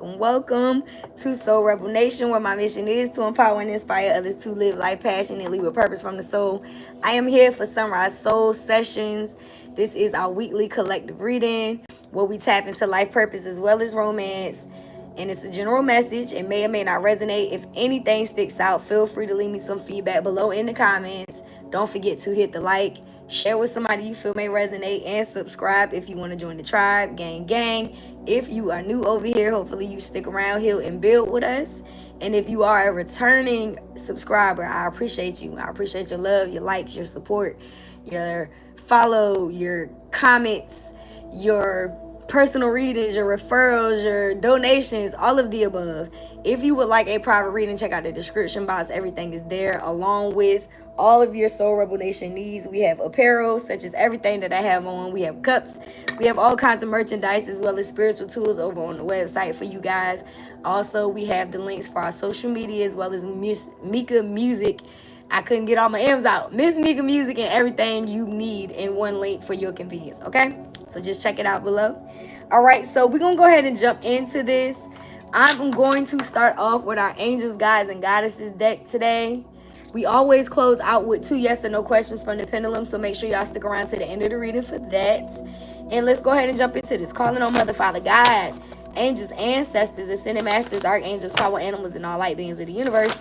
welcome to Soul Rebel Nation, where my mission is to empower and inspire others to live life passionately with purpose from the soul. I am here for Sunrise Soul Sessions. This is our weekly collective reading where we tap into life purpose as well as romance. And it's a general message. It may or may not resonate. If anything sticks out, feel free to leave me some feedback below in the comments. Don't forget to hit the like, share with somebody you feel may resonate, and subscribe if you want to join the tribe. Gang. If you are new over here, hopefully you stick around here and build with us. And if you are a returning subscriber, I appreciate you. I appreciate your love, your likes, your support, your follow, your comments, your personal readings, your referrals, your donations, all of the above. If you would like a private reading, check out the description box. Everything is there, along with all of your Soul Rebel Nation needs. We have apparel, such as everything that I have on. We have cups. We have all kinds of merchandise, as well as spiritual tools over on the website for you guys. Also, we have the links for our social media, as well as Miss Mika Music. I couldn't get all my M's out. Miss Mika Music, and everything you need in one link for your convenience, okay? So just check it out below. All right, so we're going to go ahead and jump into this. I'm going to start off with our Angels, Guides, and Goddesses deck today. We always close out with 2 yes or no questions from the pendulum, so make sure y'all stick around to the end of the reading for that. And let's go ahead and jump into this. Calling on Mother, Father, God, angels, ancestors, ascended masters, archangels, power animals, and all light beings of the universe.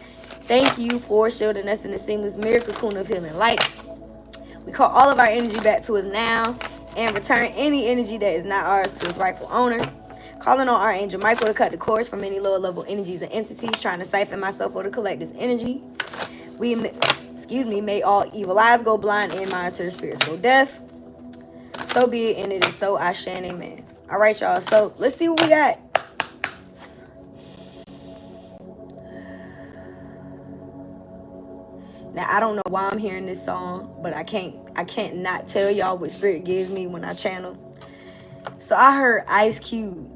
Thank you for shielding us in the seamless miracle cocoon of healing light. We call all of our energy back to us now and return any energy that is not ours to its rightful owner. Calling on Archangel Michael to cut the cords from any lower level energies and entities trying to siphon myself or the collective's energy. May all evil eyes go blind and monitoring spirits go deaf. So be it, and it is so. Ashe and amen. All right, y'all. So let's see what we got. Now, I don't know why I'm hearing this song, but I can't not tell y'all what spirit gives me when I channel. So I heard Ice Cube.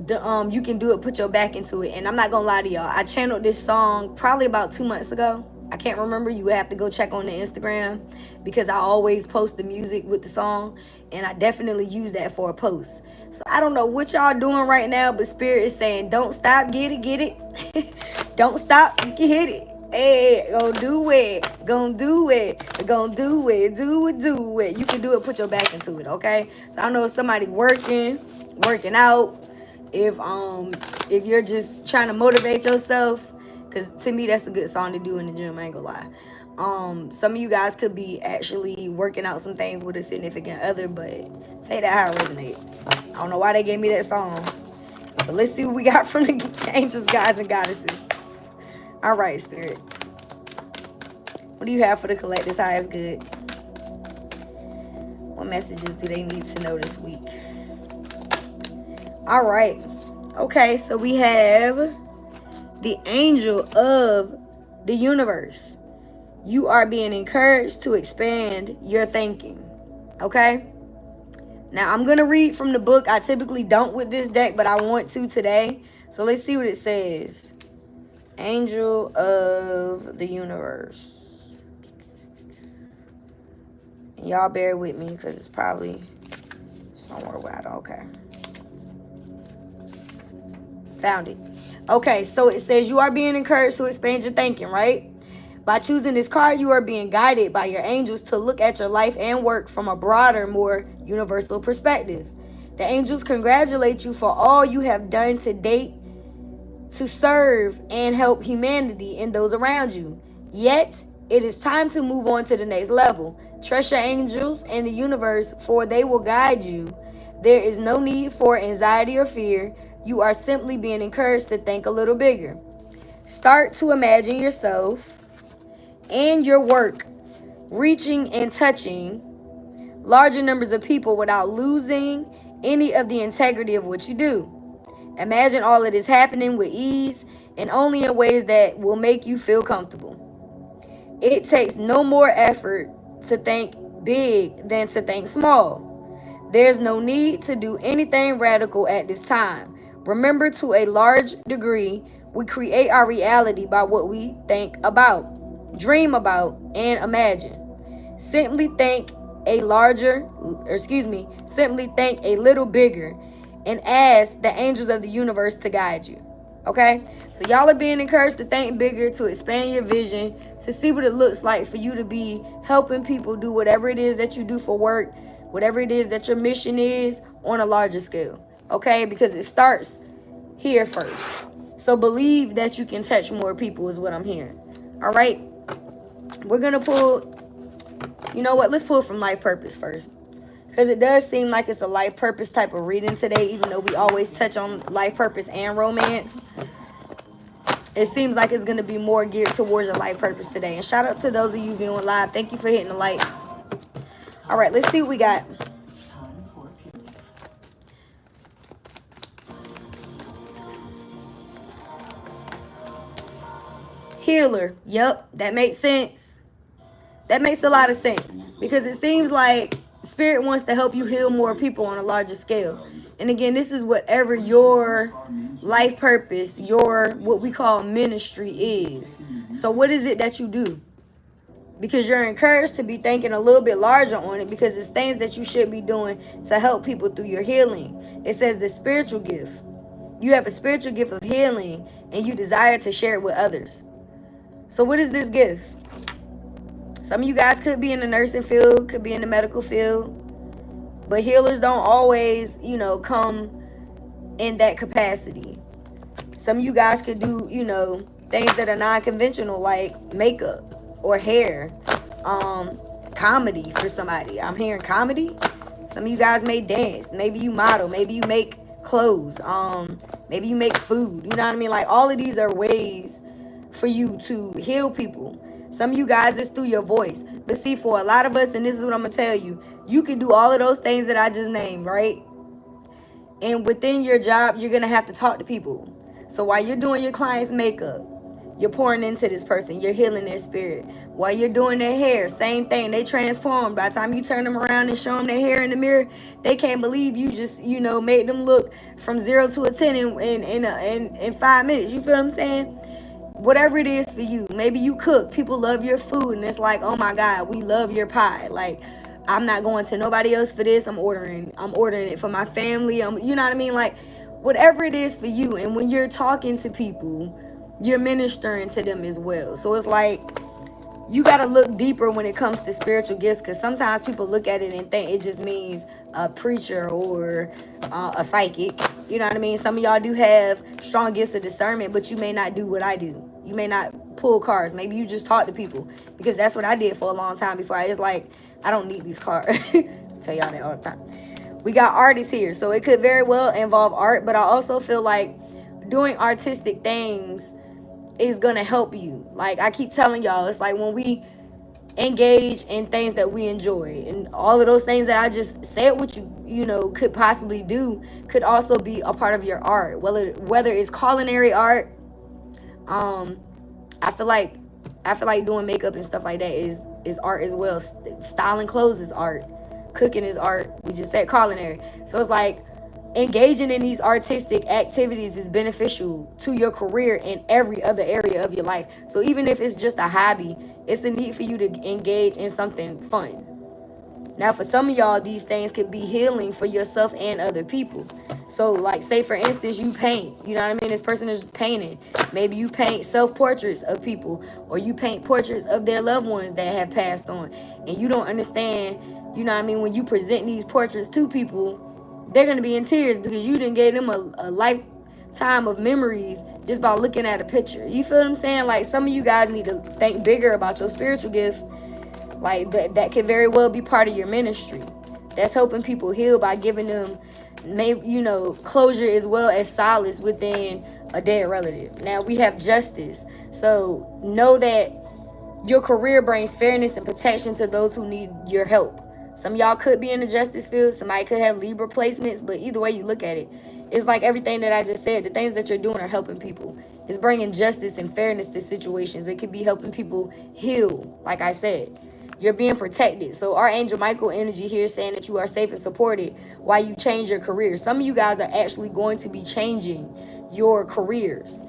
You can do it, put your back into it. And I'm not gonna lie to y'all, I channeled this song probably about 2 months ago. I can't remember. You have to go check on the Instagram, because I always post the music with the song, and I definitely use that for a post. So I don't know what y'all doing right now, but spirit is saying, don't stop, get it. Don't stop, you can hit it. Hey, gonna do it. Do it. You can do it, put your back into it, okay? So I know if somebody working out, if you're just trying to motivate yourself, because to me that's a good song to do in the gym, I ain't gonna lie. Some of you guys could be actually working out some things with a significant other, but say that how it resonates. I don't know why they gave me that song, but let's see what we got from the angels, guides, and goddesses. All right, spirit, what do you have for the collective's highest good? What messages do they need to know this week? All right. Okay, so we have the angel of the universe. You are being encouraged to expand your thinking. Okay? Now, I'm going to read from the book. I typically don't with this deck, but I want to today. So let's see what it says. Angel of the universe. Y'all bear with me, because it's probably somewhere where I don't. Okay. Found it. Okay, so it says you are being encouraged to expand your thinking, right? By choosing this card, you are being guided by your angels to look at your life and work from a broader, more universal perspective. The angels congratulate you for all you have done to date to serve and help humanity and those around you. Yet, it is time to move on to the next level. Trust your angels and the universe, for they will guide you. There is no need for anxiety or fear. You are simply being encouraged to think a little bigger. Start to imagine yourself and your work reaching and touching larger numbers of people without losing any of the integrity of what you do. Imagine all of this happening with ease and only in ways that will make you feel comfortable. It takes no more effort to think big than to think small. There's no need to do anything radical at this time. Remember, to a large degree, we create our reality by what we think about, dream about, and imagine. Simply think a little bigger, and ask the angels of the universe to guide you. Okay? So y'all are being encouraged to think bigger, to expand your vision, to see what it looks like for you to be helping people do whatever it is that you do for work, whatever it is that your mission is on a larger scale. Okay? Because it starts here first. So believe that you can touch more people is what I'm hearing. All right? We're going to pull, you know what? Let's pull from life purpose first. Because it does seem like it's a life purpose type of reading today, even though we always touch on life purpose and romance. It seems like it's going to be more geared towards your life purpose today. And shout out to those of you viewing live. Thank you for hitting the like. All right, let's see what we got. Healer. Yep, that makes sense. That makes a lot of sense. Because it seems like Spirit wants to help you heal more people on a larger scale. And again, this is whatever your life purpose, your what we call ministry is. So what is it that you do? Because you're encouraged to be thinking a little bit larger on it, because it's things that you should be doing to help people through your healing. It says the spiritual gift. You have a spiritual gift of healing and you desire to share it with others. So what is this gift? Some of you guys could be in the nursing field, could be in the medical field. But healers don't always, you know, come in that capacity. Some of you guys could do, you know, things that are non-conventional, like makeup or hair. Comedy for somebody. I'm hearing comedy. Some of you guys may dance. Maybe you model. Maybe you make clothes. Maybe you make food. You know what I mean? Like, all of these are ways for you to heal people. Some of you guys is through your voice. But see, for a lot of us, and this is what I'm going to tell you, you can do all of those things that I just named, right? And within your job, you're going to have to talk to people. So while you're doing your client's makeup, you're pouring into this person. You're healing their spirit. While you're doing their hair, same thing. They transform. By the time you turn them around and show them their hair in the mirror, they can't believe you just, you know, made them look from 0 to a 10 in 5 minutes. You feel what I'm saying? Whatever it is for you. Maybe you cook. People love your food. And it's like, oh my God, we love your pie. Like, I'm not going to nobody else for this. I'm ordering it for my family. You know what I mean? Like, whatever it is for you. And when you're talking to people, you're ministering to them as well. So it's like, you got to look deeper when it comes to spiritual gifts, because sometimes people look at it and think it just means a preacher or a psychic. You know what I mean? Some of y'all do have strong gifts of discernment, but you may not do what I do. You may not pull cards. Maybe you just talk to people, because that's what I did for a long time before. I was like, I don't need these cards. Tell y'all that all the time. We got artists here, so it could very well involve art, but I also feel like doing artistic things is gonna help you. Like I keep telling y'all, it's like when we engage in things that we enjoy, and all of those things that I just said what you know could possibly do could also be a part of your art, whether it's culinary art. I feel like doing makeup and stuff like that is art as well. Styling clothes is art. Cooking is art. We just said culinary. So it's like engaging in these artistic activities is beneficial to your career in every other area of your life. So even if it's just a hobby, it's a need for you to engage in something fun. Now, for some of y'all, these things could be healing for yourself and other people. So, like, say, for instance, you paint. You know what I mean? This person is painting. Maybe you paint self-portraits of people, or you paint portraits of their loved ones that have passed on. And you don't understand, you know what I mean, when you present these portraits to people, they're going to be in tears because you didn't give them a lifetime of memories just by looking at a picture. You feel what I'm saying? Like, some of you guys need to think bigger about your spiritual gift. Like, that could very well be part of your ministry. That's helping people heal by giving them, maybe, you know, closure as well as solace within a dead relative. Now, we have justice. So know that your career brings fairness and protection to those who need your help. Some of y'all could be in the justice field. Somebody could have Libra placements. But either way you look at it, it's like everything that I just said. The things that you're doing are helping people. It's bringing justice and fairness to situations. It could be helping people heal, like I said. You're being protected. So Archangel Michael energy here saying that you are safe and supported while you change your career. Some of you guys are actually going to be changing your careers.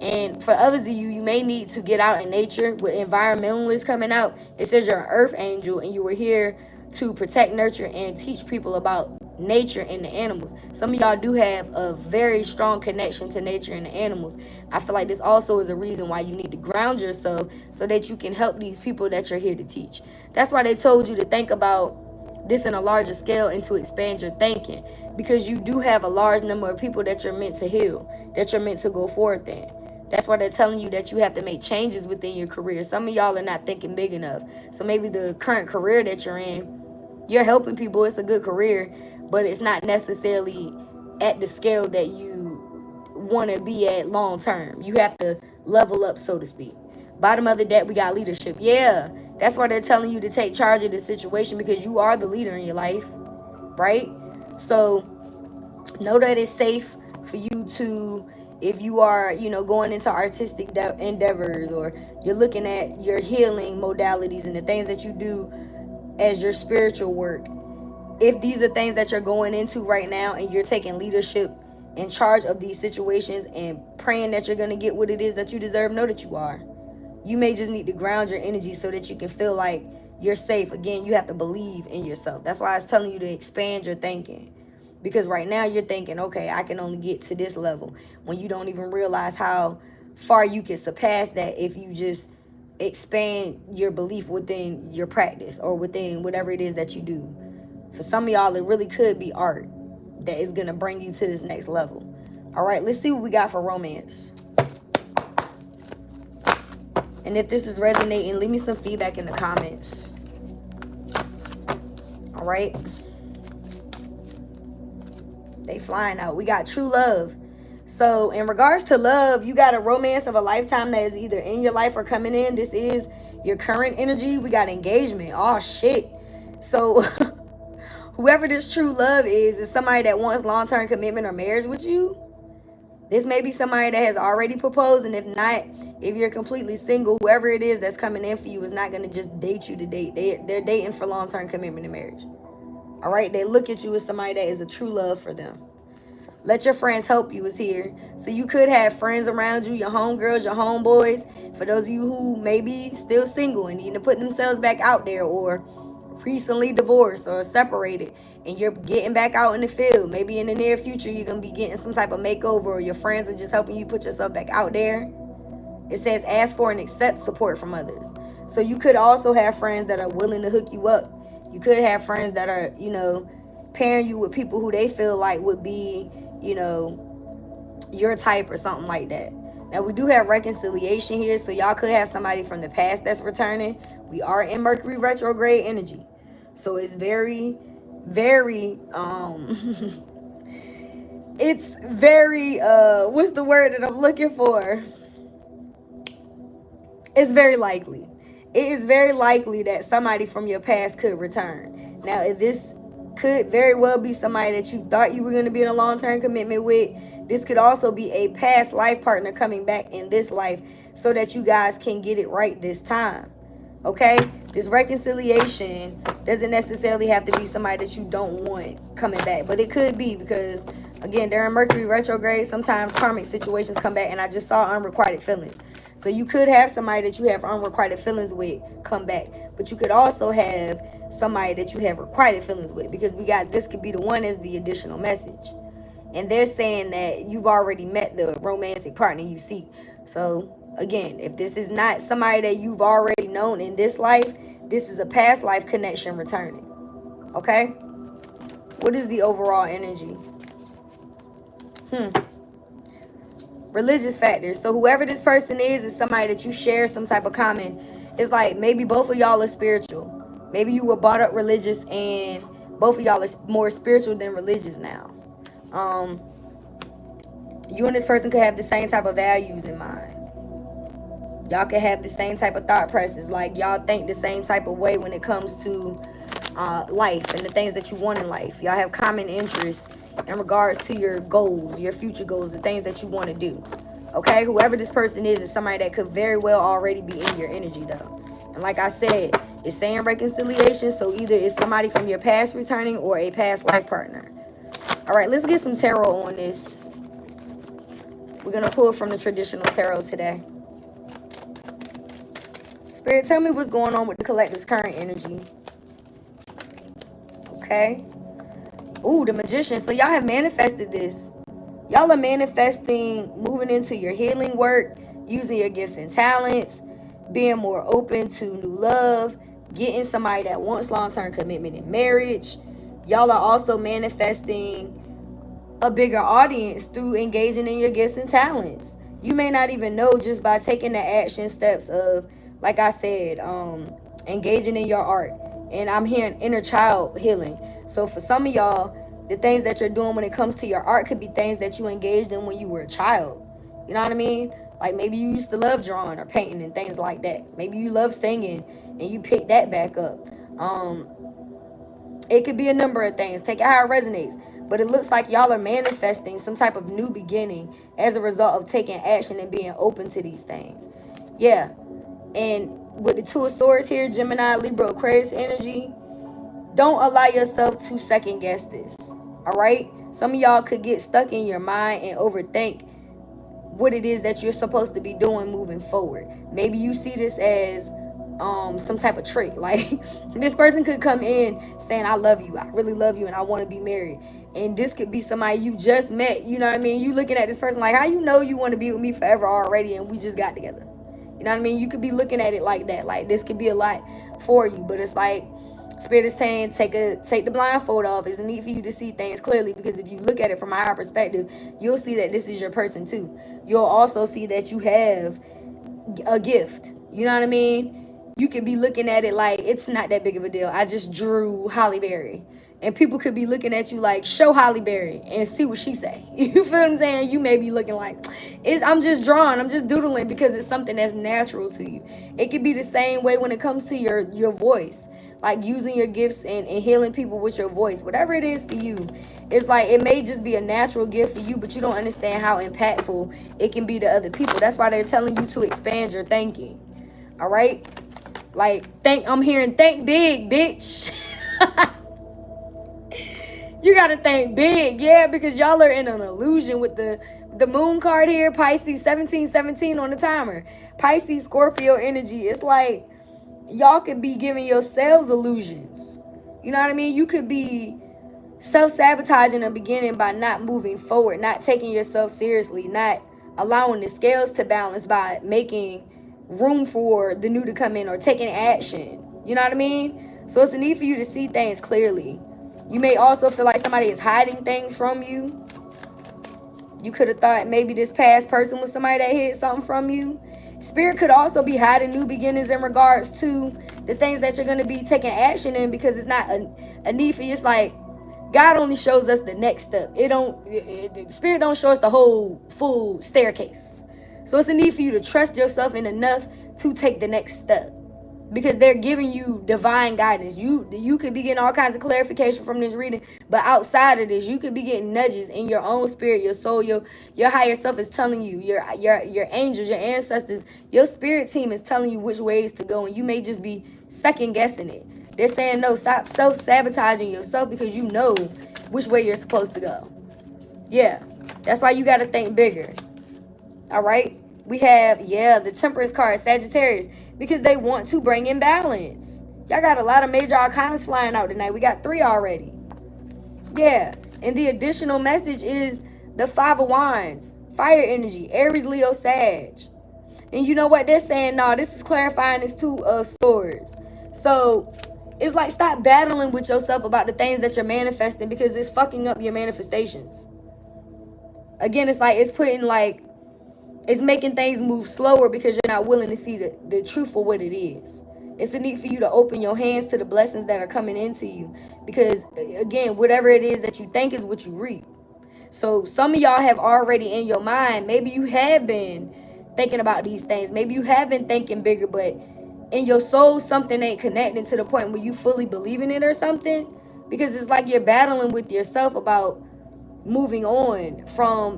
And for others of you, you may need to get out in nature. With environmentalists coming out, it says you're an earth angel and you were here to protect, nurture, and teach people about nature and the animals. Some of y'all do have a very strong connection to nature and the animals. I feel like this also is a reason why you need to ground yourself so that you can help these people that you're here to teach. That's why they told you to think about this in a larger scale and to expand your thinking, because you do have a large number of people that you're meant to heal, that you're meant to go forth in. That's why they're telling you that you have to make changes within your career. Some of y'all are not thinking big enough. So maybe the current career that you're in, you're helping people, it's a good career, but it's not necessarily at the scale that you want to be at long term. You have to level up, so to speak. Bottom of the deck, we got leadership. Yeah, that's why they're telling you to take charge of the situation, because you are the leader in your life, right? So know that it's safe for you to, if you are, you know, going into artistic endeavors, or you're looking at your healing modalities and the things that you do as your spiritual work, if these are things that you're going into right now and you're taking leadership in charge of these situations and praying that you're going to get what it is that you deserve, know that you are. You may just need to ground your energy so that you can feel like you're safe. Again, you have to believe in yourself. That's why I was telling you to expand your thinking. Because right now you're thinking, okay, I can only get to this level, when you don't even realize how far you can surpass that if you just expand your belief within your practice or within whatever it is that you do. For some of y'all, it really could be art that is going to bring you to this next level. All right, let's see what we got for romance. And if this is resonating, leave me some feedback in the comments. All right. They flying out. We got true love. So in regards to love, you got a romance of a lifetime that is either in your life or coming in. This is your current energy. We got engagement. Oh, shit. So whoever this true love is somebody that wants long-term commitment or marriage with you. This may be somebody that has already proposed. And if not, if you're completely single, whoever it is that's coming in for you is not going to just date you to date. They're dating for long-term commitment and marriage. All right? They look at you as somebody that is a true love for them. Let your friends help you is here. So you could have friends around you, your homegirls, your homeboys. For those of you who may be still single and need to put themselves back out there, or recently divorced or separated, and you're getting back out in the field. Maybe in the near future, you're going to be getting some type of makeover, or your friends are just helping you put yourself back out there. It says ask for and accept support from others. So you could also have friends that are willing to hook you up. You could have friends that are, you know, pairing you with people who they feel like would be, you know, your type or something like that. Now, we do have reconciliation here, so y'all could have somebody from the past that's returning. We are in Mercury retrograde energy. So it's very, very, it's very, what's the word that I'm looking for? It's very likely. It is very likely that somebody from your past could return. Now, if this could very well be somebody that you thought you were going to be in a long-term commitment with, this could also be a past life partner coming back in this life so that you guys can get it right this time. Okay? This reconciliation doesn't necessarily have to be somebody that you don't want coming back. But it could be, because, again, during Mercury retrograde, sometimes karmic situations come back. And I just saw unrequited feelings. So you could have somebody that you have unrequited feelings with come back. But you could also have somebody that you have requited feelings with. Because we got, this could be the one as the additional message. And they're saying that you've already met the romantic partner you seek. So, again, if this is not somebody that you've already known in this life, this is a past life connection returning. Okay? What is the overall energy? Religious factors. So whoever this person is somebody that you share some type of common. It's like maybe both of y'all are spiritual. Maybe you were brought up religious and both of y'all are more spiritual than religious now. You and this person could have the same type of values in mind. Y'all could have the same type of thought process. Like, y'all think the same type of way when it comes to life and the things that you want in life. Y'all have common interests in regards to your goals, your future goals, the things that you want to do. Okay? Whoever this person is somebody that could very well already be in your energy, though. And like I said, it's saying reconciliation. So either it's somebody from your past returning or a past life partner. All right, let's get some tarot on this. We're going to pull from the traditional tarot today. Spirit, tell me what's going on with the collective's current energy. Okay. Ooh, the Magician. So y'all have manifested this. Y'all are manifesting moving into your healing work, using your gifts and talents, being more open to new love, getting somebody that wants long-term commitment in marriage. Y'all are also manifesting a bigger audience through engaging in your gifts and talents. You may not even know just by taking the action steps of, like I said, engaging in your art. And I'm hearing inner child healing. So for some of y'all, the things that you're doing when it comes to your art could be things that you engaged in when you were a child. You know what I mean? Like maybe you used to love drawing or painting and things like that. Maybe you love singing and you pick that back up. It could be a number of things. Take it how it resonates. But it looks like y'all are manifesting some type of new beginning as a result of taking action and being open to these things. Yeah. And with the Two of Swords here, Gemini, Libra, Aquarius energy, don't allow yourself to second guess this. All right? Some of y'all could get stuck in your mind and overthink what it is that you're supposed to be doing moving forward. Maybe you see this as some type of trick. Like this person could come in saying, I love you, I really love you, and I want to be married. And this could be somebody you just met. You know what I mean? You looking at this person like, how you know you want to be with me forever already and we just got together? You know what I mean? You could be looking at it like that. Like this could be a lot for you. But it's like Spirit is saying take the blindfold off. It's a need for you to see things clearly, because if you look at it from a higher perspective, you'll see that this is your person too. You'll also see that you have a gift. You know what I mean? You could be looking at it like it's not that big of a deal. I just drew Halle Berry. And people could be looking at you like, show Halle Berry and see what she say. You feel what I'm saying? You may be looking like, I'm just drawing, I'm just doodling, because it's something that's natural to you. It could be the same way when it comes to your voice. Like using your gifts and healing people with your voice. Whatever it is for you. It's like it may just be a natural gift for you, but you don't understand how impactful it can be to other people. That's why they're telling you to expand your thinking. All right? Like, I'm hearing think big, bitch. You gotta think big, yeah, because y'all are in an illusion with the moon card here, Pisces, 1717 on the timer. Pisces, Scorpio energy. It's like y'all could be giving yourselves illusions. You know what I mean? You could be self-sabotaging in the beginning by not moving forward, not taking yourself seriously, not allowing the scales to balance by making room for the new to come in or taking action. You know what I mean? So it's a need for you to see things clearly. You may also feel like somebody is hiding things from you. You could have thought maybe this past person was somebody that hid something from you. Spirit could also be hiding new beginnings in regards to the things that you're going to be taking action in, because it's not a need for you. It's like God only shows us the next step. Spirit don't show us the whole full staircase. So it's a need for you to trust yourself in enough to take the next step, because they're giving you divine guidance. You could be getting all kinds of clarification from this reading, but outside of this, you could be getting nudges in your own spirit, your soul, your higher self is telling you, your angels, your ancestors, your spirit team is telling you which ways to go, and you may just be second guessing it. They're saying, no, stop self-sabotaging yourself, because you know which way you're supposed to go. Yeah, that's why you got to think bigger. All right, we have, the Temperance card, Sagittarius, because they want to bring in balance. Y'all got a lot of major arcanas flying out tonight. We got 3 already. Yeah, and the additional message is the 5 of Wands, fire energy, Aries, Leo, Sag. And you know what they're saying? No, this is clarifying this 2 of Swords. So it's like, stop battling with yourself about the things that you're manifesting, because it's fucking up your manifestations. Again, it's like it's making things move slower because you're not willing to see the truth for what it is. It's a need for you to open your hands to the blessings that are coming into you, because again, whatever it is that you think is what you reap. So some of y'all have already in your mind, maybe you have been thinking about these things, maybe you have been thinking bigger, but in your soul something ain't connecting to the point where you fully believe in it or something, because it's like you're battling with yourself about moving on from,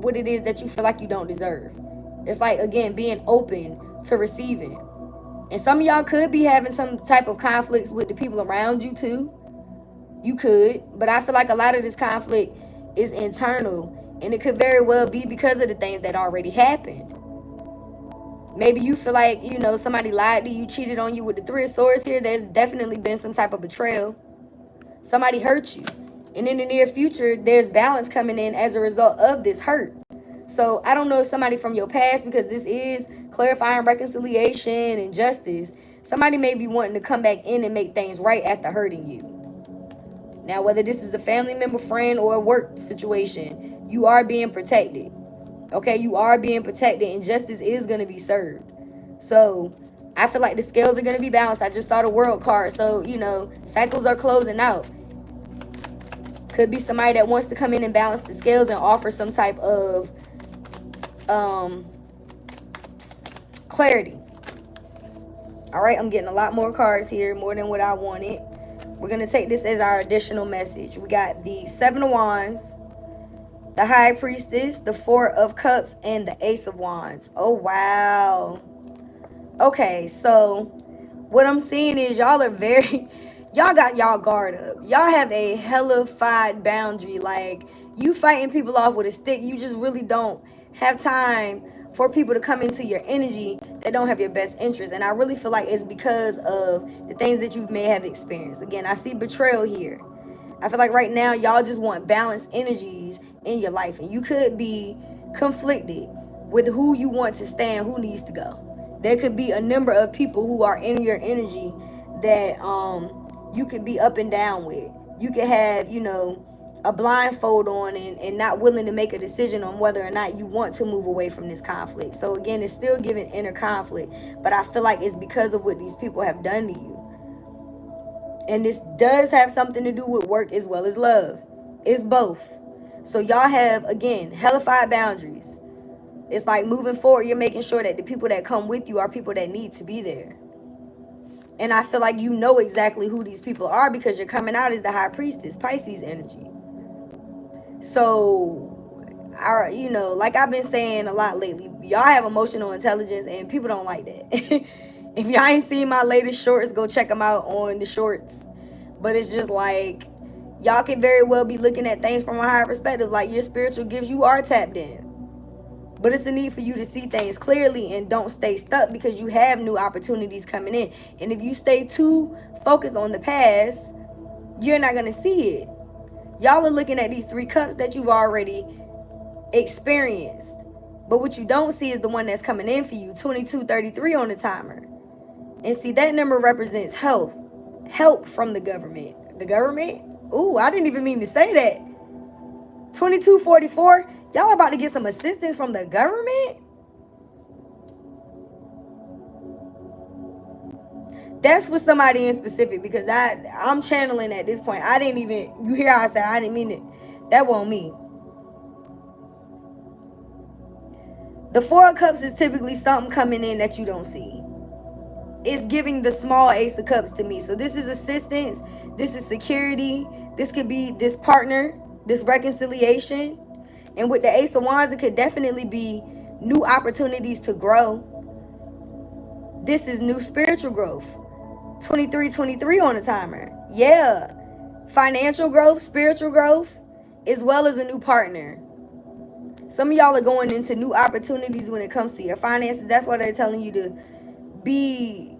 what it is that you feel like you don't deserve. It's like, again, being open to receiving. And some of y'all could be having some type of conflicts with the people around you too. You could, but I feel like a lot of this conflict is internal, and it could very well be because of the things that already happened. Maybe you feel like, somebody lied to you, cheated on you with the 3 of Swords here. There's definitely been some type of betrayal. Somebody hurt you. And in the near future, there's balance coming in as a result of this hurt. So I don't know if somebody from your past, because this is clarifying reconciliation and justice, somebody may be wanting to come back in and make things right after hurting you. Now, whether this is a family member, friend, or a work situation, you are being protected. Okay, you are being protected, and justice is going to be served. So I feel like the scales are going to be balanced. I just saw the world card. So, you know, cycles are closing out. Could be somebody that wants to come in and balance the scales and offer some type of clarity. All right, I'm getting a lot more cards here, more than what I wanted. We're going to take this as our additional message. We got the 7 of Wands, the High Priestess, the 4 of Cups, and the Ace of Wands. Oh, wow. Okay, so what I'm seeing is y'all are very... y'all got y'all guard up. Y'all have a hellified boundary. Like, you fighting people off with a stick. You just really don't have time for people to come into your energy that don't have your best interest. And I really feel like it's because of the things that you may have experienced. Again, I see betrayal here. I feel like right now y'all just want balanced energies in your life. And you could be conflicted with who you want to stay and who needs to go. There could be a number of people who are in your energy that you could be up and down with. You could have, you know, a blindfold on and not willing to make a decision on whether or not you want to move away from this conflict. So again, it's still giving inner conflict, but I feel like it's because of what these people have done to you. And this does have something to do with work as well as love. It's both. So y'all have, again, hellified boundaries. It's like moving forward, you're making sure that the people that come with you are people that need to be there. And I feel like you know exactly who these people are because you're coming out as the High Priestess, Pisces energy. So, you know, like I've been saying a lot lately, y'all have emotional intelligence and people don't like that. If y'all ain't seen my latest shorts, go check them out on the shorts. But it's just like, y'all can very well be looking at things from a higher perspective. Like your spiritual gifts, you are tapped in. But it's a need for you to see things clearly and don't stay stuck because you have new opportunities coming in. And if you stay too focused on the past, you're not going to see it. Y'all are looking at these 3 cups that you've already experienced. But what you don't see is the one that's coming in for you, 2233 on the timer. And see, that number represents help. Help from the government. The government? Ooh, I didn't even mean to say that. 2244, y'all about to get some assistance from the government? That's for somebody in specific because I'm channeling at this point. I didn't even, you hear how I said I didn't mean it. That wasn't me. The 4 of Cups is typically something coming in that you don't see. It's giving the small Ace of Cups to me. So this is assistance. This is security. This could be this partner, this reconciliation. And with the Ace of Wands, it could definitely be new opportunities to grow. This is new spiritual growth. 2323 on the timer. Yeah. Financial growth, spiritual growth, as well as a new partner. Some of y'all are going into new opportunities when it comes to your finances. That's why they're telling you to be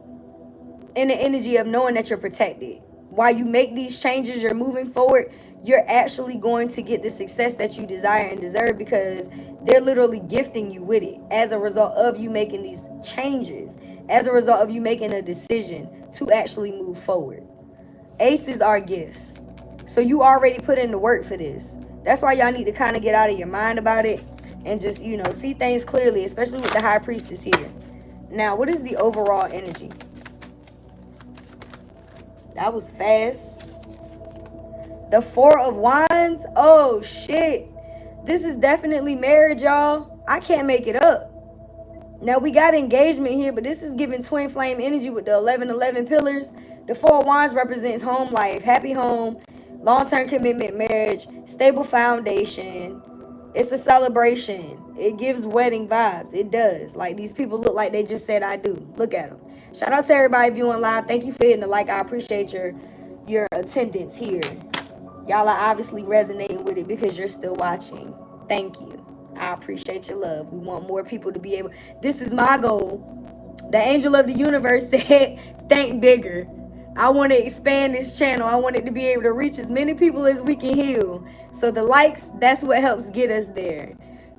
in the energy of knowing that you're protected. While you make these changes, you're moving forward, you're actually going to get the success that you desire and deserve because they're literally gifting you with it as a result of you making these changes, as a result of you making a decision to actually move forward. Aces are gifts. So you already put in the work for this. That's why y'all need to kind of get out of your mind about it and just, you know, see things clearly, especially with the High Priestess here. Now, what is the overall energy? That was fast. The 4 of Wands. Oh, shit. This is definitely marriage, y'all. I can't make it up. Now, we got engagement here, but this is giving twin flame energy with the 1111 pillars. The 4 of Wands represents home life, happy home, long-term commitment, marriage, stable foundation. It's a celebration. It gives wedding vibes. It does. Like, these people look like they just said I do. Look at them. Shout out to everybody viewing live. Thank you for hitting the like. I appreciate your attendance here. Y'all are obviously resonating with it because you're still watching. Thank you. I appreciate your love. We want more people to be able. This is my goal. The angel of the universe said, think bigger. I want to expand this channel. I want it to be able to reach as many people as we can heal. So the likes, that's what helps get us there.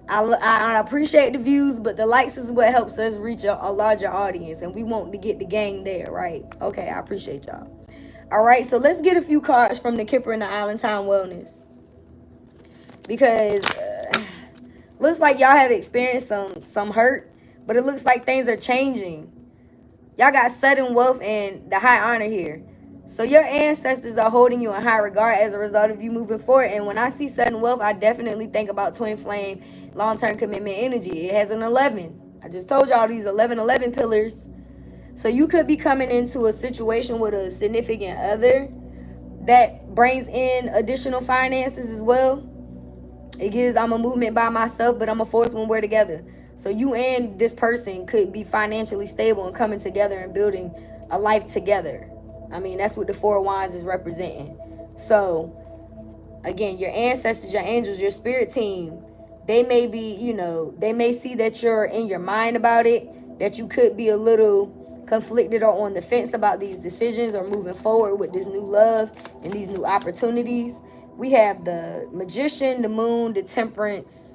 I appreciate the views, but the likes is what helps us reach a larger audience, and we want to get the gang there, right? Okay, I appreciate y'all. All right, so let's get a few cards from the Kipper and the Island Time Wellness, because looks like y'all have experienced some hurt, but it looks like things are changing. Y'all got sudden wealth and the high honor here. So your ancestors are holding you in high regard as a result of you moving forward. And when I see sudden wealth, I definitely think about twin flame, long-term commitment energy. It has an 11. I just told y'all these 11 pillars. So you could be coming into a situation with a significant other that brings in additional finances as well. It gives, I'm a movement by myself, but I'm a force when we're together. So you and this person could be financially stable and coming together and building a life together. I mean, that's what the Four of Wands is representing. So, again, your ancestors, your angels, your spirit team, they may be, you know, they may see that you're in your mind about it, that you could be a little conflicted or on the fence about these decisions or moving forward with this new love and these new opportunities. We have the Magician, the Moon, the Temperance,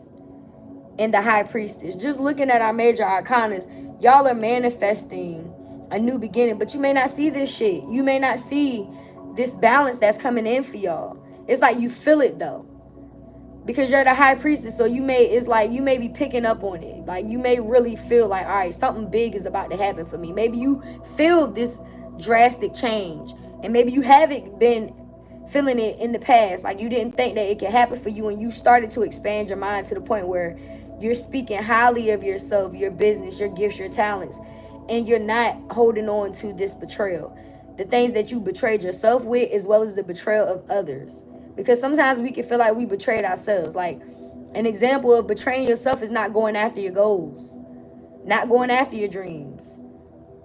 and the High Priestess. Just looking at our major arcanas, y'all are manifesting a new beginning, but you may not see this shit. You may not see this balance that's coming in for y'all. It's like you feel it though, because you're the High Priestess. So it's like you may be picking up on it. Like you may really feel like, all right, something big is about to happen for me. Maybe you feel this drastic change, and maybe you haven't been feeling it in the past. Like you didn't think that it could happen for you, and you started to expand your mind to the point where you're speaking highly of yourself, your business, your gifts, your talents, and you're not holding on to this betrayal. The things that you betrayed yourself with, as well as the betrayal of others. Because sometimes we can feel like we betrayed ourselves. Like an example of betraying yourself is not going after your goals, not going after your dreams.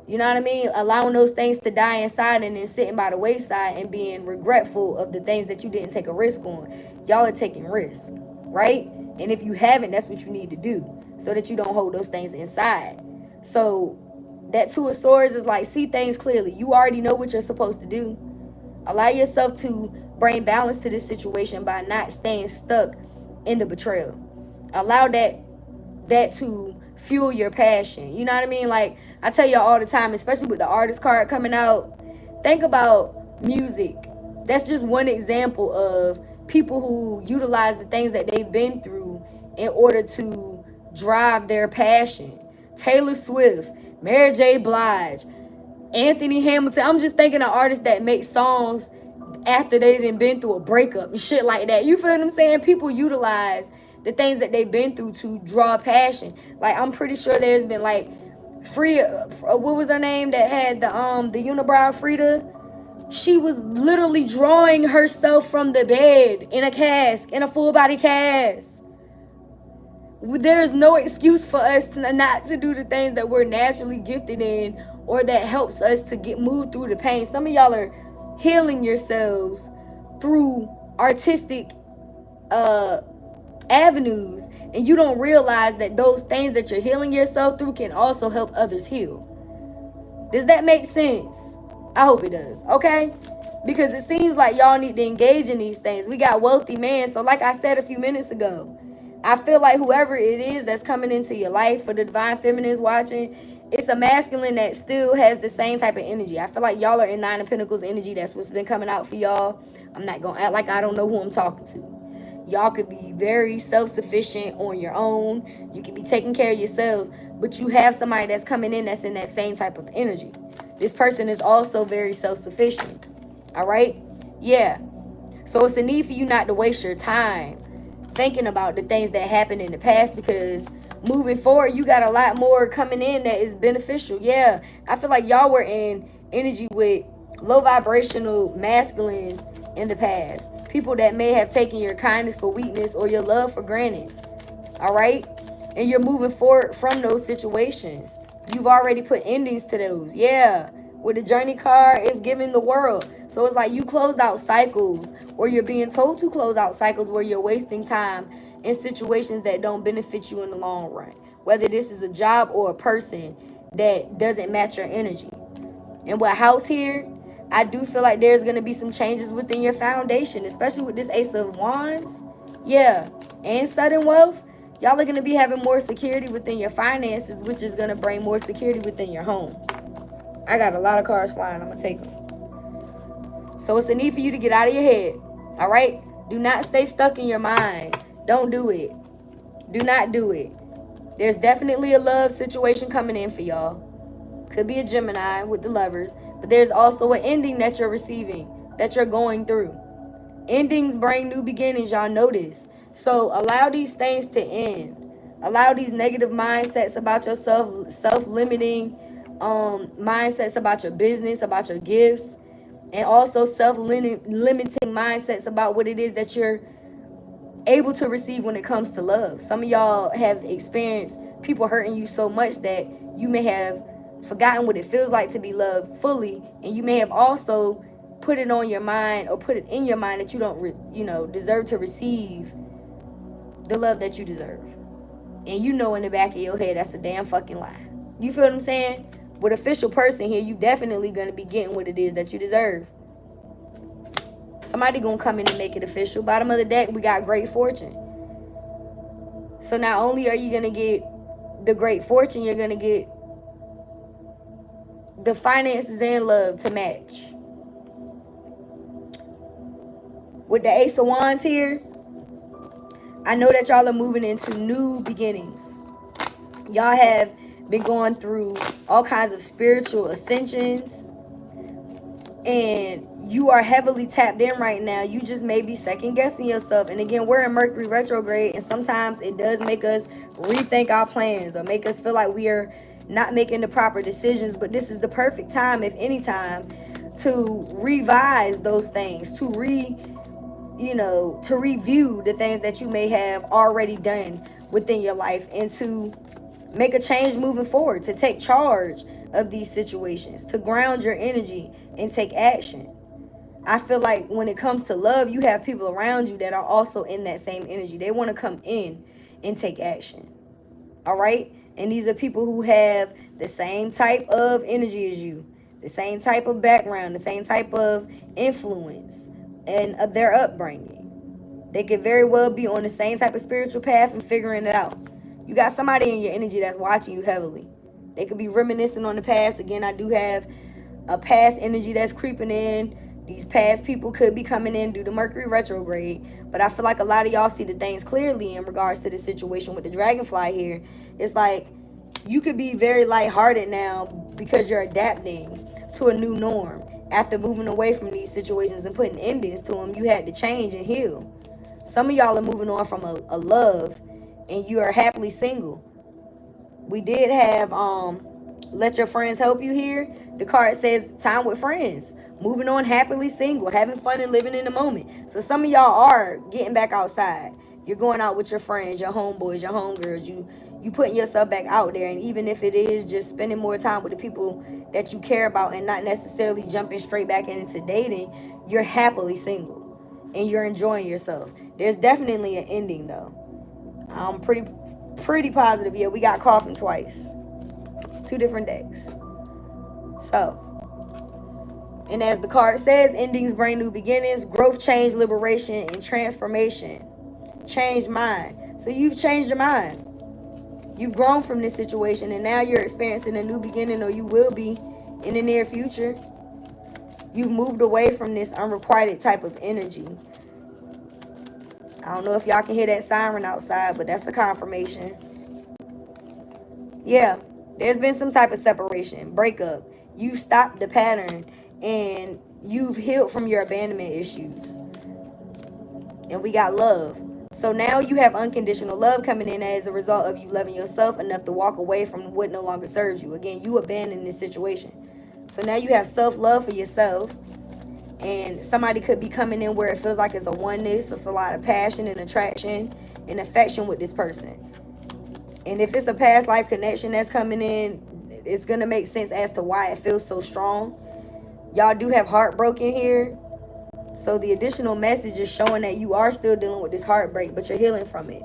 You know what I mean? Allowing those things to die inside and then sitting by the wayside and being regretful of the things that you didn't take a risk on. Y'all are taking risks, right? And if you haven't, that's what you need to do so that you don't hold those things inside. So that Two of Swords is like, see things clearly. You already know what you're supposed to do. Allow yourself to bring balance to this situation by not staying stuck in the betrayal. Allow that to fuel your passion. You know what I mean? Like I tell y'all all the time, especially with the artist card coming out, think about music. That's just one example of people who utilize the things that they've been through in order to drive their passion. Taylor Swift, Mary J. Blige, Anthony Hamilton. I'm just thinking of artists that make songs after they done been through a breakup and shit like that. You feel what I'm saying? People utilize the things that they've been through to draw passion. Like I'm pretty sure there's been like what was her name that had the unibrow, Frida? She was literally drawing herself from the bed in a cast, in a full body cast. There's no excuse for us to not to do the things that we're naturally gifted in, or that helps us to move through the pain. Some of y'all are healing yourselves through artistic avenues, and you don't realize that those things that you're healing yourself through can also help others heal. Does that make sense? I hope it does. Okay, because it seems like y'all need to engage in these things. We got wealthy man, so like I said a few minutes ago, I feel like whoever it is that's coming into your life, for the divine feminines watching, it's a masculine that still has the same type of energy. I feel like y'all are in Nine of Pentacles energy. That's what's been coming out for y'all. I'm not going to act like I don't know who I'm talking to. Y'all could be very self-sufficient on your own. You could be taking care of yourselves, but you have somebody that's coming in that's in that same type of energy. This person is also very self-sufficient. All right? Yeah. So it's a need for you not to waste your time thinking about the things that happened in the past, because moving forward, you got a lot more coming in that is beneficial. Yeah, I feel like y'all were in energy with low vibrational masculines in the past. People that may have taken your kindness for weakness or your love for granted. All right? And you're moving forward from those situations. You've already put endings to those. Yeah. With the Journey card, it's giving the world. So it's like you closed out cycles, or you're being told to close out cycles where you're wasting time in situations that don't benefit you in the long run. Whether this is a job or a person that doesn't match your energy. And what house here? I do feel like there's going to be some changes within your foundation, especially with this Ace of Wands. Yeah, and sudden wealth. Y'all are going to be having more security within your finances, which is going to bring more security within your home. I got a lot of cards flying. I'm going to take them. So it's a need for you to get out of your head. All right? Do not stay stuck in your mind. Don't do it. Do not do it. There's definitely a love situation coming in for y'all. Could be a Gemini with the Lovers. But there's also an ending that you're receiving, that you're going through. Endings bring new beginnings. Y'all know this. So allow these things to end. Allow these negative mindsets about yourself, self-limiting mindsets about your business, about your gifts, and also self-limiting mindsets about what it is that you're able to receive when it comes to love. Some of y'all have experienced people hurting you so much that you may have forgotten what it feels like to be loved fully, and you may have also put it on your mind or put it in your mind that you don't deserve to receive the love that you deserve. And you know in the back of your head that's a damn fucking lie. You feel what I'm saying? With official person here, you definitely gonna be getting what it is that you deserve. Somebody gonna come in and make it official. Bottom of the deck, we got great fortune. So not only are you gonna get the great fortune, you're gonna get the finances and love to match. With the Ace of Wands here, I know that y'all are moving into new beginnings. Y'all have been going through all kinds of spiritual ascensions, and you are heavily tapped in right now. You just may be second guessing yourself. And again, we're in Mercury retrograde, and sometimes it does make us rethink our plans or make us feel like we are not making the proper decisions. But this is the perfect time, if any time, to revise those things, to review the things that you may have already done within your life, and to make a change moving forward, to take charge of these situations, to ground your energy and take action. I feel like when it comes to love, you have people around you that are also in that same energy. They want to come in and take action. All right? And these are people who have the same type of energy as you, the same type of background, the same type of influence and of their upbringing. They could very well be on the same type of spiritual path and figuring it out. You got somebody in your energy that's watching you heavily. They could be reminiscing on the past. Again, I do have a past energy that's creeping in. These past people could be coming in due to Mercury retrograde. But I feel like a lot of y'all see the things clearly in regards to the situation with the dragonfly here. It's like you could be very lighthearted now because you're adapting to a new norm. After moving away from these situations and putting endings to them, you had to change and heal. Some of y'all are moving on from a love, and you are happily single. We did have let your friends help you here. The card says time with friends, moving on happily single, having fun and living in the moment. So some of y'all are getting back outside. You're going out with your friends, your homeboys, your homegirls. You putting yourself back out there. And even if it is just spending more time with the people that you care about and not necessarily jumping straight back into dating, you're happily single and you're enjoying yourself. There's definitely an ending though. I'm pretty positive. Yeah, we got coughing twice. 2 different decks. So, and as the card says, endings bring new beginnings, growth, change, liberation, and transformation. Change mind. So you've changed your mind. You've grown from this situation, and now you're experiencing a new beginning, or you will be in the near future. You've moved away from this unrequited type of energy. I don't know if y'all can hear that siren outside, but that's a confirmation. Yeah, there's been some type of separation, breakup. You've stopped the pattern, and you've healed from your abandonment issues. And we got love. So now you have unconditional love coming in as a result of you loving yourself enough to walk away from what no longer serves you. Again, you abandoned this situation. So now you have self-love for yourself. And somebody could be coming in where it feels like it's a oneness. It's a lot of passion and attraction and affection with this person. And if it's a past life connection that's coming in, it's going to make sense as to why it feels so strong. Y'all do have heartbroken here. So the additional message is showing that you are still dealing with this heartbreak, but you're healing from it.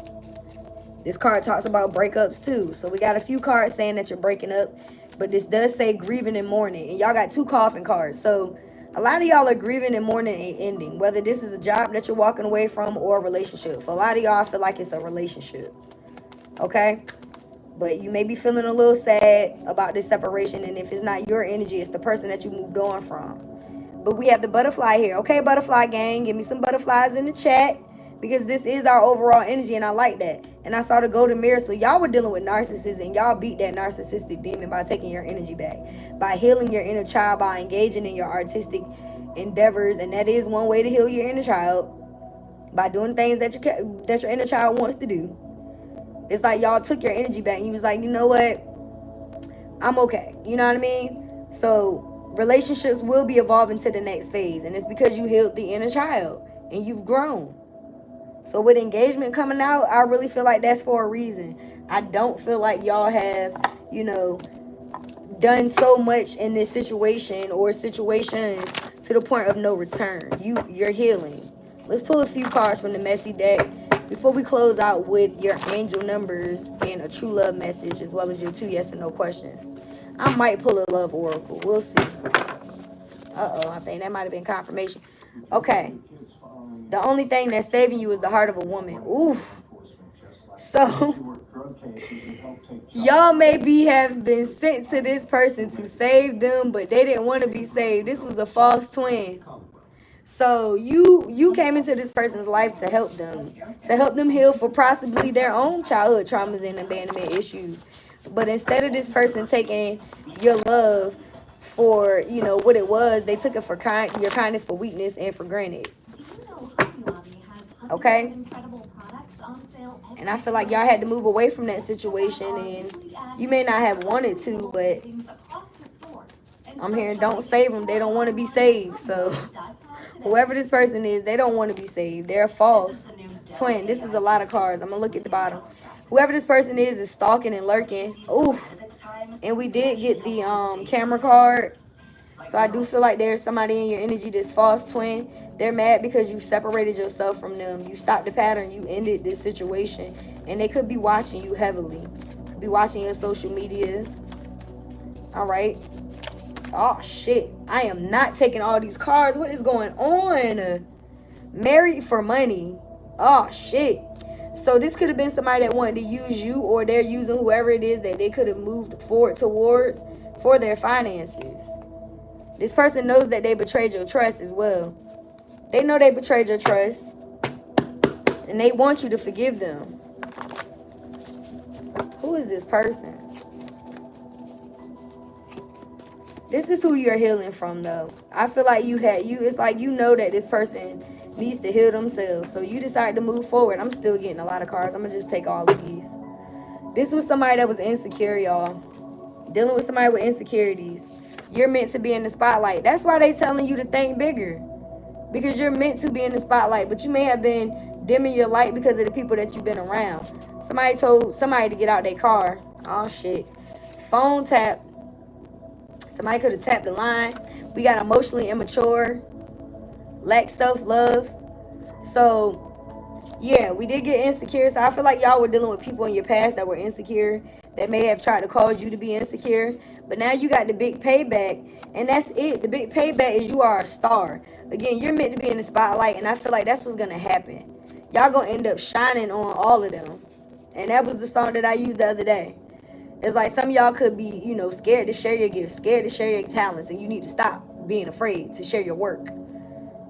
This card talks about breakups too. So we got a few cards saying that you're breaking up, but this does say grieving and mourning. And y'all got 2 coughing cards. So A lot of y'all are grieving and mourning a ending, whether this is a job that you're walking away from or a relationship. For a lot of y'all, I feel like it's a relationship. Okay? But you may be feeling a little sad about this separation, and if it's not your energy, it's the person that you moved on from. But we have the butterfly here. Okay, butterfly gang, give me some butterflies in the chat, because this is our overall energy, and I like that. And I saw the golden mirror, so y'all were dealing with narcissists, and y'all beat that narcissistic demon by taking your energy back, by healing your inner child, by engaging in your artistic endeavors. And that is one way to heal your inner child, by doing things that your inner child wants to do. It's like y'all took your energy back, and you was like, you know what, I'm okay. You know what I mean? So relationships will be evolving to the next phase, and it's because you healed the inner child and you've grown. So with engagement coming out, I really feel like that's for a reason. I don't feel like y'all have, you know, done so much in this situation or situations to the point of no return. You're healing. Let's pull a few cards from the messy deck before we close out with your angel numbers and a true love message, as well as your 2 yes and no questions. I might pull a love oracle. We'll see. Uh-oh, I think that might have been confirmation. Okay. The only thing that's saving you is the heart of a woman. Oof. So, y'all maybe have been sent to this person to save them, but they didn't want to be saved. This was a false twin. So you came into this person's life to help them heal for possibly their own childhood traumas and abandonment issues. But instead of this person taking your love for, you know, what it was, they took it for your kindness for weakness and for granted. Okay? And I feel like y'all had to move away from that situation, and you may not have wanted to, but I'm hearing don't save them. They don't want to be saved. So whoever this person is, they don't want to be saved. They're false twin. This is a lot of cards. I'm going to look at the bottom. Whoever this person is stalking and lurking. Ooh. And we did get the camera card. So I do feel like there's somebody in your energy that's false twin. They're mad because you separated yourself from them. You stopped the pattern. You ended this situation. And they could be watching you heavily. Could be watching your social media. All right. Oh, shit. I am not taking all these cards. What is going on? Married for money. Oh, shit. So this could have been somebody that wanted to use you, or they're using whoever it is that they could have moved forward towards for their finances. This person knows that they betrayed your trust as well. They know they betrayed your trust, and they want you to forgive them. Who is this person? This is who you're healing from, though. I feel like it's like you know that this person needs to heal themselves. So you decide to move forward. I'm still getting a lot of cards. I'm going to just take all of these. This was somebody that was insecure, y'all. Dealing with somebody with insecurities. You're meant to be in the spotlight. That's why they telling you to think bigger. Because you're meant to be in the spotlight. But you may have been dimming your light because of the people that you've been around. Somebody told somebody to get out their car. Oh, shit. Phone tap. Somebody could have tapped the line. We got emotionally immature. Lack self-love. So, yeah, we did get insecure. So I feel like y'all were dealing with people in your past that were insecure, that may have tried to cause you to be insecure. But now you got the big payback, and that's it. The big payback is you are a star. Again, you're meant to be in the spotlight, and I feel like that's what's going to happen. Y'all going to end up shining on all of them. And that was the song that I used the other day. It's like some of y'all could be, you know, scared to share your gifts, scared to share your talents, and you need to stop being afraid to share your work.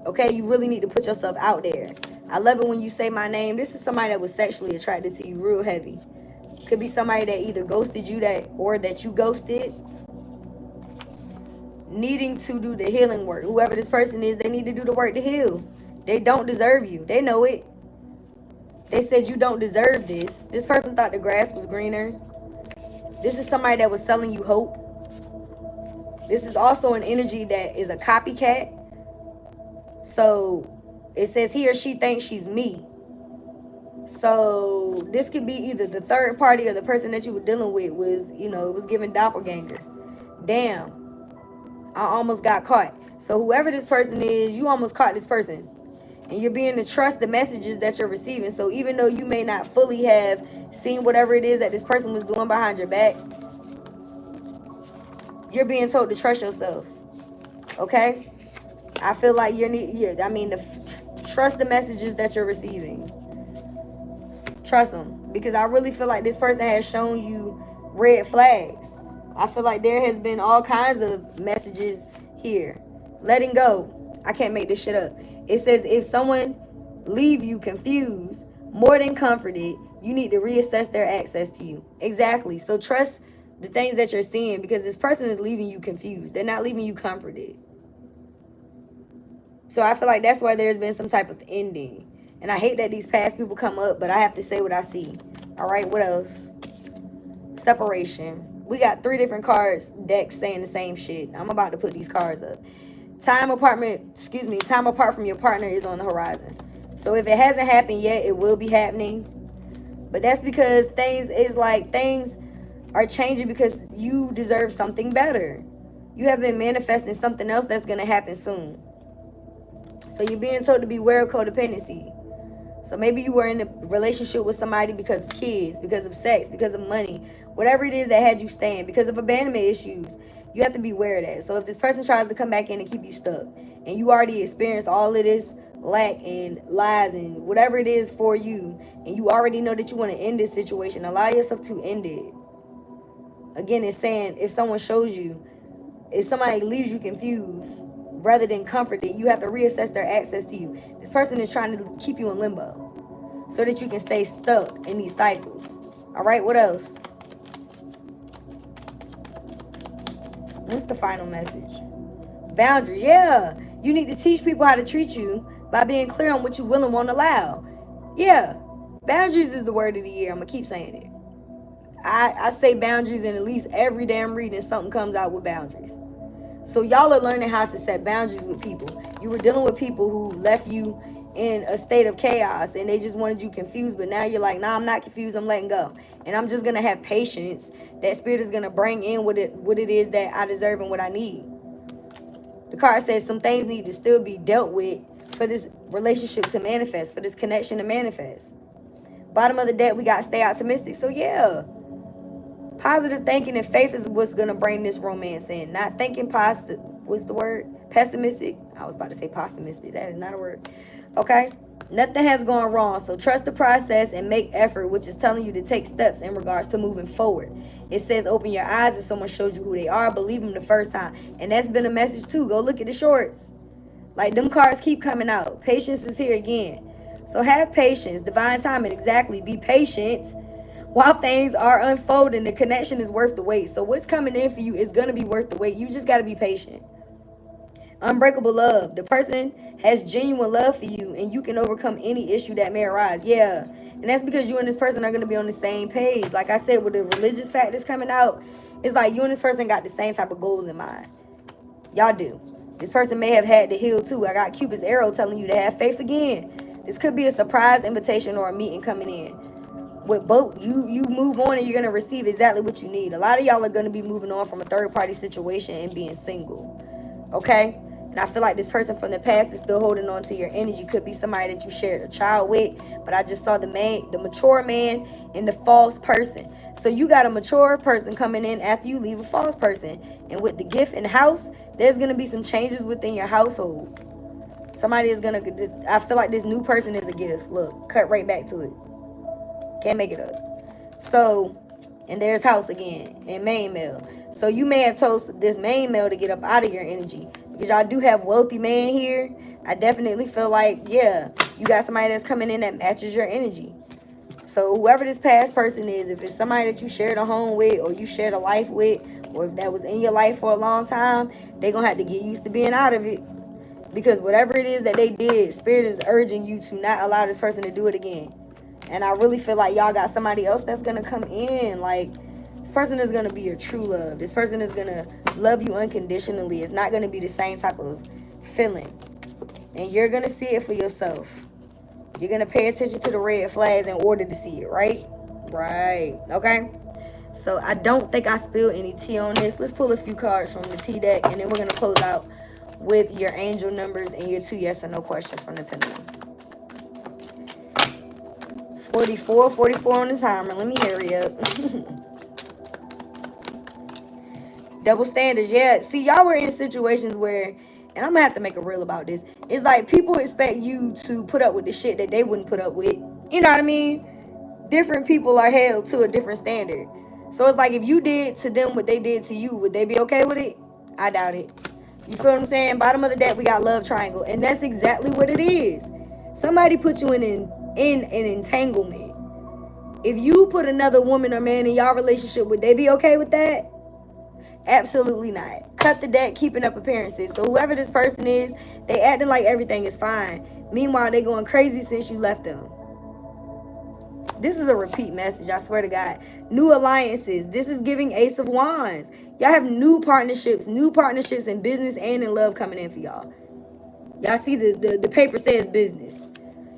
Okay, you really need to put yourself out there. I love it when you say my name. This is somebody that was sexually attracted to you real heavy. Could be somebody that either ghosted you or that you ghosted. Needing to do the healing work. Whoever this person is, they need to do the work to heal. They don't deserve you. They know it. They said you don't deserve this. This person thought the grass was greener. This is somebody that was selling you hope. This is also an energy that is a copycat. So it says he or she thinks she's me. So this could be either the third party or the person that you were dealing with was, you know, it was giving doppelganger. Damn. I almost got caught. So whoever this person is, you almost caught this person. And you're being to trust the messages that you're receiving. So even though you may not fully have seen whatever it is that this person was doing behind your back, you're being told to trust yourself. Okay? I feel like trust the messages that you're receiving. Trust them, because I really feel like this person has shown you red flags. I feel like there has been all kinds of messages here. Letting go. I can't make this shit up. It says if someone leave you confused, more than comforted, you need to reassess their access to you. Exactly. So trust the things that you're seeing, because this person is leaving you confused. They're not leaving you comforted. So I feel like that's why there's been some type of ending. And I hate that these past people come up, but I have to say what I see. All right, what else? Separation. We got 3 different cards, decks saying the same shit. I'm about to put these cards up. Time apart from your partner is on the horizon. So if it hasn't happened yet, it will be happening. But that's because things are changing, because you deserve something better. You have been manifesting something else that's going to happen soon. So you're being told to beware of codependency. So maybe you were in a relationship with somebody because of kids, because of sex, because of money, whatever it is that had you staying, because of abandonment issues. You have to be aware of that. So if this person tries to come back in and keep you stuck, and you already experienced all of this lack and lies and whatever it is for you, and you already know that you want to end this situation, allow yourself to end it. Again, it's saying if someone shows you, if somebody leaves you confused rather than comforted, you have to reassess their access to you. This person is trying to keep you in limbo so that you can stay stuck in these cycles. All right, what else? What's the final message? Boundaries. Yeah, you need to teach people how to treat you by being clear on what you will and won't allow. Yeah, boundaries is the word of the year. I'm going to keep saying it. I say boundaries in at least every damn reading. Something comes out with boundaries. So y'all are learning how to set boundaries with people. You were dealing with people who left you in a state of chaos and they just wanted you confused, but now you're like, nah, I'm not confused, I'm letting go. And I'm just gonna have patience. That spirit is gonna bring in what it is that I deserve and what I need. The card says some things need to still be dealt with for this relationship to manifest, for this connection to manifest. Bottom of the deck, we got stay optimistic. So yeah, positive thinking and faith is what's going to bring this romance in. Not thinking positive. What's the word? Pessimistic. I was about to say pessimistic. That is not a word. Okay? Nothing has gone wrong. So trust the process and make effort, which is telling you to take steps in regards to moving forward. It says open your eyes if someone shows you who they are. Believe them the first time. And that's been a message too. Go look at the shorts. Like, them cards keep coming out. Patience is here again. So have patience. Divine timing. Exactly. Be patient. While things are unfolding, the connection is worth the wait. So what's coming in for you is going to be worth the wait. You just got to be patient. Unbreakable love. The person has genuine love for you, and you can overcome any issue that may arise. Yeah. And that's because you and this person are going to be on the same page. Like I said, with the religious factors coming out, it's like you and this person got the same type of goals in mind. Y'all do. This person may have had to heal too. I got Cupid's arrow telling you to have faith again. This could be a surprise invitation or a meeting coming in. With both, you move on and you're going to receive exactly what you need. A lot of y'all are going to be moving on from a third-party situation and being single. Okay? And I feel like this person from the past is still holding on to your energy. Could be somebody that you shared a child with. But I just saw the mature man and the false person. So you got a mature person coming in after you leave a false person. And with the gift in the house, there's going to be some changes within your household. Somebody is going to... I feel like this new person is a gift. Look, cut right back to it. Can't make it up. So, and there's house again and main male. So you may have told this main male to get up out of your energy, because y'all do have wealthy man here. I definitely feel like, yeah, you got somebody that's coming in that matches your energy. So whoever this past person is, if it's somebody that you shared a home with, or you shared a life with, or if that was in your life for a long time, they're going to have to get used to being out of it. Because whatever it is that they did, Spirit is urging you to not allow this person to do it again. And I really feel like y'all got somebody else that's going to come in. Like, this person is going to be your true love. This person is going to love you unconditionally. It's not going to be the same type of feeling. And you're going to see it for yourself. You're going to pay attention to the red flags in order to see it, right? Right. Okay? So I don't think I spilled any tea on this. Let's pull a few cards from the tea deck, and then we're going to close out with your angel numbers and your 2 yes or no questions from the pendulum. 44 on the timer. Let me hurry up. Double standards. Yeah. See, y'all were in situations where and I'm gonna have to make a reel about this. It's like people expect you to put up with the shit that they wouldn't put up with. You know what I mean? Different people are held to a different standard. So it's like if you did to them what they did to you, would they be okay with it? I doubt it. You feel what I'm saying? Bottom of the deck, we got love triangle. And that's exactly what it is. Somebody put you in an entanglement. If you put another woman or man in y'all relationship, would they be okay with that? Absolutely not. Cut the deck, keeping up appearances. So whoever this person is, they acting like everything is fine. Meanwhile, they going crazy since you left them. This is a repeat message, I swear to God. New alliances. This is giving Ace of Wands. Y'all have new partnerships in business and in love coming in for y'all. Y'all see the paper says business.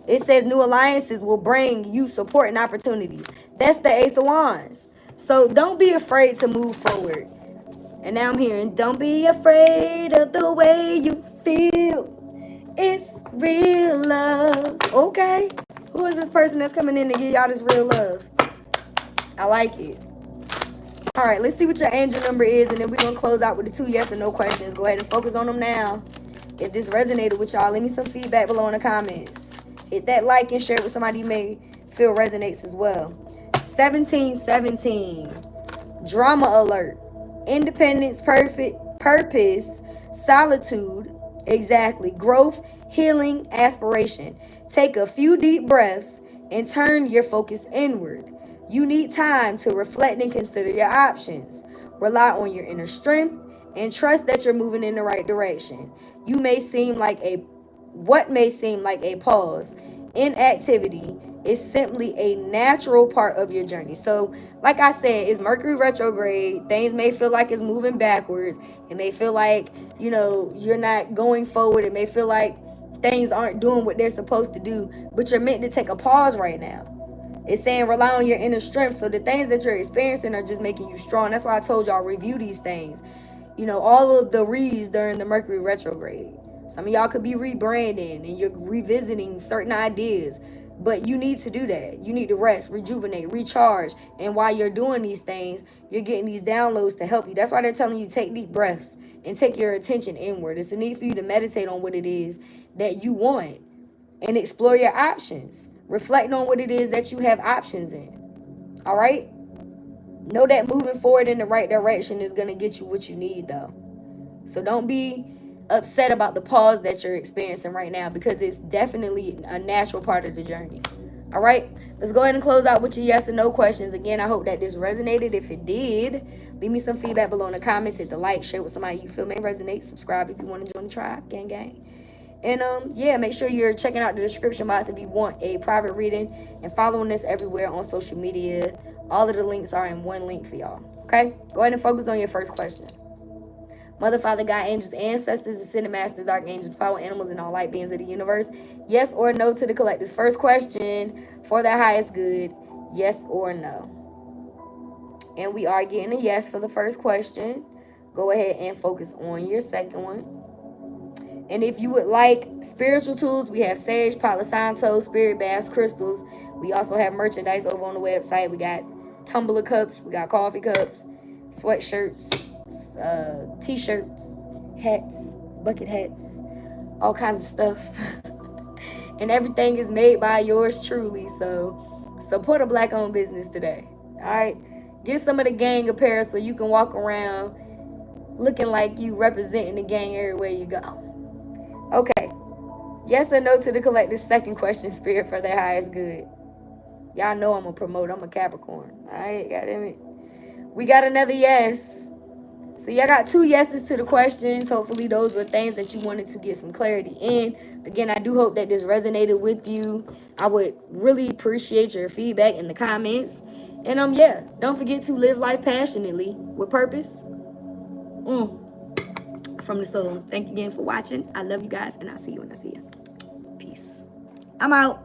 It says new alliances will bring you support and opportunities. That's the Ace of Wands. So don't be afraid to move forward. And now I'm hearing, don't be afraid of the way you feel. It's real love. Okay. Who is this person that's coming in to give y'all this real love? I like it. All right, let's see what your angel number is, and then we're going to close out with the 2 yes or no questions. Go ahead and focus on them now. If this resonated with y'all, leave me some feedback below in the comments. Hit that like and share it with somebody you may feel resonates as well. 1717. Drama alert. Independence, purpose, solitude, exactly. Growth, healing, aspiration. Take a few deep breaths and turn your focus inward. You need time to reflect and consider your options. Rely on your inner strength and trust that you're moving in the right direction. What may seem like a pause, inactivity is simply a natural part of your journey. So, like I said, it's Mercury retrograde. Things may feel like it's moving backwards. It may feel like, you know, you're not going forward. It may feel like things aren't doing what they're supposed to do, but you're meant to take a pause right now. It's saying rely on your inner strength. So the things that you're experiencing are just making you strong. That's why I told y'all review these things. You know, all of the reads during the Mercury retrograde. Some of y'all could be rebranding and you're revisiting certain ideas, but you need to do that. You need to rest, rejuvenate, recharge. And while you're doing these things, you're getting these downloads to help you. That's why they're telling you take deep breaths and take your attention inward. It's a need for you to meditate on what it is that you want and explore your options. Reflect on what it is that you have options in. All right? Know that moving forward in the right direction is going to get you what you need, though. So don't be upset about the pause that you're experiencing right now, because it's definitely a natural part of the journey. All right, let's go ahead and close out with your yes and no questions. Again, I hope that this resonated. If it did, leave me some feedback below in the comments. Hit the like, share with somebody you feel may resonate. Subscribe if you want to join the tribe. Gang. And yeah, make sure you're checking out the description box if you want a private reading, and following us everywhere on social media. All of the links are in one link for y'all. Okay, go ahead and focus on your first question. Mother, Father, God, angels, ancestors, ascended masters, archangels, power animals, and all light beings of the universe. Yes or no to the collective's first question for their highest good. Yes or no. And we are getting a yes for the first question. Go ahead and focus on your second one. And if you would like spiritual tools, we have sage, Palo Santo, spirit baths, crystals. We also have merchandise over on the website. We got tumbler cups, we got coffee cups, sweatshirts, t-shirts, hats, bucket hats, all kinds of stuff. And everything is made by yours truly. So support a black-owned business today. All right, get some of the gang apparel so you can walk around looking like you representing the gang everywhere you go. Okay, yes or no to the collective's second question, spirit, for their highest good. Y'all know I'm a promoter. I'm a Capricorn. All right, goddamn it. We got another yes. So y'all got 2 yeses to the questions. Hopefully those were things that you wanted to get some clarity in. Again, I do hope that this resonated with you. I would really appreciate your feedback in the comments. And yeah, don't forget to live life passionately with purpose. From the soul. Thank you again for watching. I love you guys, and I'll see you when I see you. Peace. I'm out.